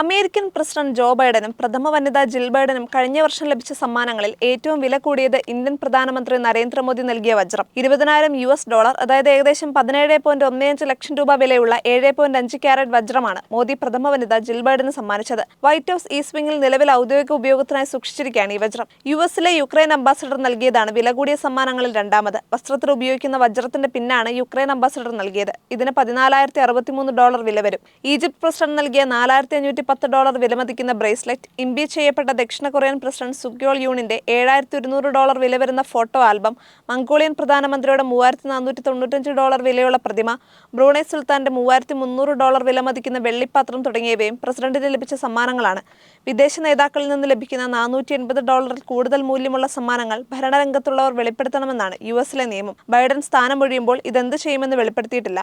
American president Joe ബൈഡനും പ്രഥമ വനിത ജിൽ ബൈഡനും കഴിഞ്ഞ വർഷം ലഭിച്ച സമ്മാനങ്ങളിൽ ഏറ്റവും വില കൂടിയത് ഇന്ത്യൻ പ്രധാനമന്ത്രി നരേന്ദ്രമോദി നൽകിയ വജ്രം. $20,000, അതായത് ഏകദേശം 17.15 ലക്ഷം രൂപ വിലയുള്ള 7.5 കാരറ്റ് വജ്രമാണ് മോദി പ്രഥമ വനിത ജിൽ ബൈഡന് സമ്മാനിച്ചത്. വൈറ്റ് ഹൌസ് ഈസ്റ്റ് വിംഗിൽ നിലവിൽ ഔദ്യോഗിക ഉപയോഗത്തിനായി സൂക്ഷിച്ചിരിക്കുകയാണ് ഈ വജ്രം. യുഎസിലെ യുക്രൈൻ അംബാസഡർ നൽകിയതാണ് വില കൂടിയ സമ്മാനങ്ങളിൽ രണ്ടാമത്. വസ്ത്രത്തിൽ ഉപയോഗിക്കുന്ന വജ്രത്തിന്റെ പിന്നാണ് യുക്രൈൻ അംബാസഡർ നൽകിയത്. ഇതിന് $14,063 വില വരും. ഈജിപ്ത് പ്രസിഡന്റ് നൽകിയ $4,510 വിലമതിക്കുന്ന ബ്രേസ്ലെറ്റ്, ഇംപീച്ച് ചെയ്യപ്പെട്ട ദക്ഷിണ കൊറിയൻ പ്രസിഡന്റ് സുക്യോൾ യൂണിന്റെ $7,200 വില വരുന്ന ഫോട്ടോ ആൽബം, മംഗോളിയൻ പ്രധാനമന്ത്രിയുടെ $3,495 വിലയുള്ള പ്രതിമ, ബ്രൂണൈ സുൽത്താന്റെ $3,300 വിലമതിക്കുന്ന വെള്ളിപ്പാത്രം തുടങ്ങിയവയും പ്രസിഡന്റിന് ലഭിച്ച സമ്മാനങ്ങളാണ്. വിദേശ നേതാക്കളിൽ നിന്ന് ലഭിക്കുന്ന $480 കൂടുതൽ മൂല്യമുള്ള സമ്മാനങ്ങൾ ഭരണരംഗത്തുള്ളവർ വെളിപ്പെടുത്തണമെന്നാണ് യുഎസിലെ നിയമം. ബൈഡൻ സ്ഥാനമൊഴിയുമ്പോൾ ഇതെന്ത് ചെയ്യുമെന്ന് വെളിപ്പെടുത്തിയിട്ടില്ല.